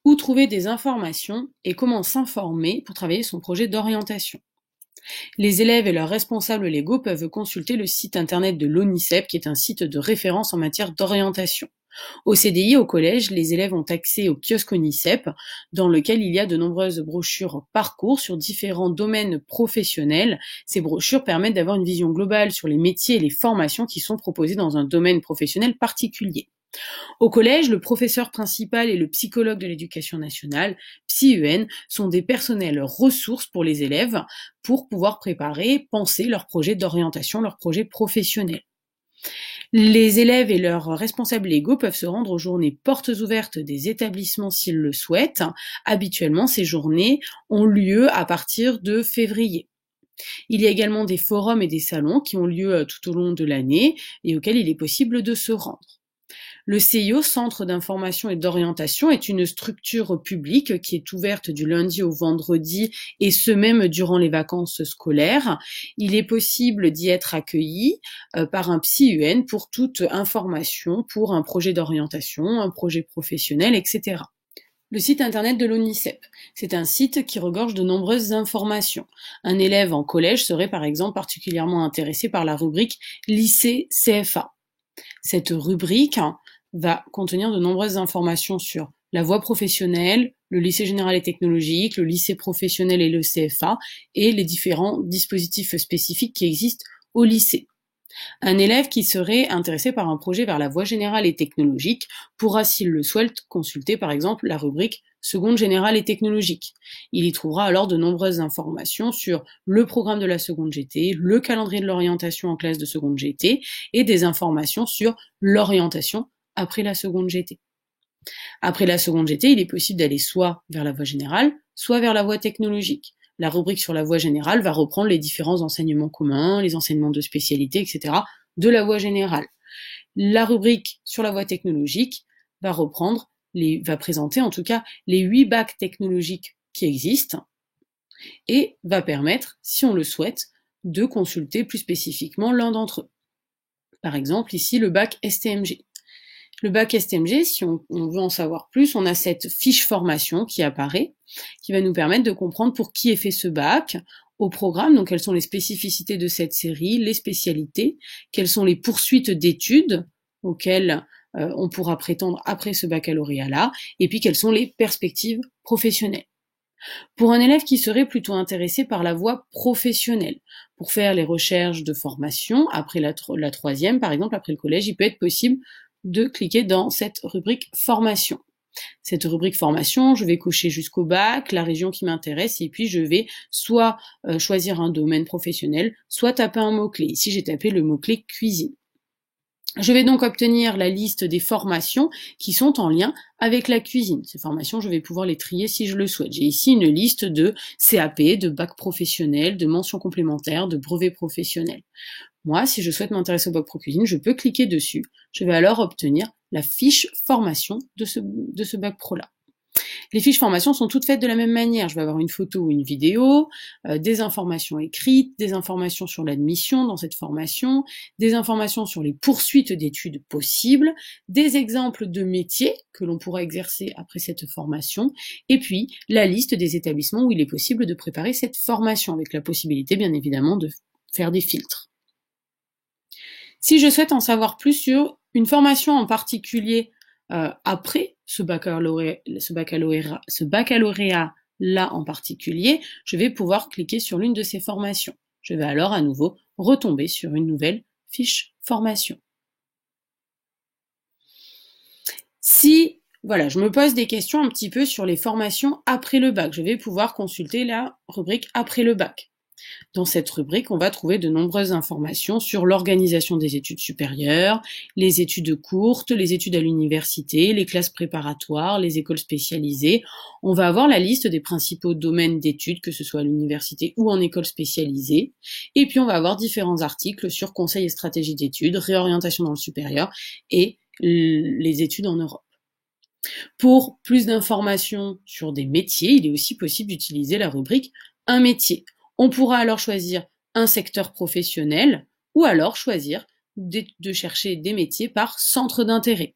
Où trouver des informations et comment s'informer pour travailler son projet d'orientation. Les élèves et leurs responsables légaux peuvent consulter le site internet de l'ONICEP, qui est un site de référence en matière d'orientation. Au CDI, au collège, les élèves ont accès au kiosque ONICEP, dans lequel il y a de nombreuses brochures parcours sur différents domaines professionnels. Ces brochures permettent d'avoir une vision globale sur les métiers et les formations qui sont proposées dans un domaine professionnel particulier. Au collège, le professeur principal et le psychologue de l'éducation nationale, PsyUN, sont des personnels ressources pour les élèves pour pouvoir préparer, penser leur projet d'orientation, leur projet professionnel. Les élèves et leurs responsables légaux peuvent se rendre aux journées portes ouvertes des établissements s'ils le souhaitent. Habituellement, ces journées ont lieu à partir de février. Il y a également des forums et des salons qui ont lieu tout au long de l'année et auxquels il est possible de se rendre. Le CIO, Centre d'information et d'orientation, est une structure publique qui est ouverte du lundi au vendredi et ce même durant les vacances scolaires. Il est possible d'y être accueilli par un PsyUN pour toute information, pour un projet d'orientation, un projet professionnel, etc. Le site internet de l'ONICEP. C'est un site qui regorge de nombreuses informations. Un élève en collège serait par exemple particulièrement intéressé par la rubrique lycée CFA. Cette rubrique va contenir de nombreuses informations sur la voie professionnelle, le lycée général et technologique, le lycée professionnel et le CFA, et les différents dispositifs spécifiques qui existent au lycée. Un élève qui serait intéressé par un projet vers la voie générale et technologique pourra, s'il le souhaite, consulter par exemple la rubrique seconde générale et technologique. Il y trouvera alors de nombreuses informations sur le programme de la seconde GT, le calendrier de l'orientation en classe de seconde GT et des informations sur l'orientation après la seconde GT. Après la seconde GT, il est possible d'aller soit vers la voie générale, soit vers la voie technologique. La rubrique sur la voie générale va reprendre les différents enseignements communs, les enseignements de spécialité, etc. de la voie générale. La rubrique sur la voie technologique va va présenter en tout cas les 8 bacs technologiques qui existent et va permettre, si on le souhaite, de consulter plus spécifiquement l'un d'entre eux. Par exemple, ici, le bac STMG. Le bac STMG, si on veut en savoir plus, on a cette fiche formation qui apparaît, qui va nous permettre de comprendre pour qui est fait ce bac, au programme, donc quelles sont les spécificités de cette série, les spécialités, quelles sont les poursuites d'études auxquelles on pourra prétendre après ce baccalauréat-là, et puis quelles sont les perspectives professionnelles. Pour un élève qui serait plutôt intéressé par la voie professionnelle, pour faire les recherches de formation, après la troisième, par exemple, après le collège, il peut être possible de cliquer dans cette rubrique formation. Cette rubrique formation, je vais cocher jusqu'au bac, la région qui m'intéresse, et puis je vais soit choisir un domaine professionnel, soit taper un mot-clé. Ici, j'ai tapé le mot-clé cuisine. Je vais donc obtenir la liste des formations qui sont en lien avec la cuisine. Ces formations, je vais pouvoir les trier si je le souhaite. J'ai ici une liste de CAP, de bac professionnel, de mentions complémentaires, de brevets professionnels. Moi, si je souhaite m'intéresser au bac pro cuisine, je peux cliquer dessus. Je vais alors obtenir la fiche formation de ce bac pro-là. Les fiches formation sont toutes faites de la même manière. Je vais avoir une photo ou une vidéo, des informations écrites, des informations sur l'admission dans cette formation, des informations sur les poursuites d'études possibles, des exemples de métiers que l'on pourra exercer après cette formation, et puis la liste des établissements où il est possible de préparer cette formation, avec la possibilité bien évidemment de faire des filtres. Si je souhaite en savoir plus sur une formation en particulier après ce baccalauréat-là en particulier, je vais pouvoir cliquer sur l'une de ces formations. Je vais alors à nouveau retomber sur une nouvelle fiche formation. Si je me pose des questions un petit peu sur les formations après le bac, je vais pouvoir consulter la rubrique après le bac. Dans cette rubrique, on va trouver de nombreuses informations sur l'organisation des études supérieures, les études courtes, les études à l'université, les classes préparatoires, les écoles spécialisées. On va avoir la liste des principaux domaines d'études, que ce soit à l'université ou en école spécialisée. Et puis on va avoir différents articles sur conseils et stratégies d'études, réorientation dans le supérieur et les études en Europe. Pour plus d'informations sur des métiers, il est aussi possible d'utiliser la rubrique « Un métier ». On pourra alors choisir un secteur professionnel ou alors choisir de chercher des métiers par centre d'intérêt.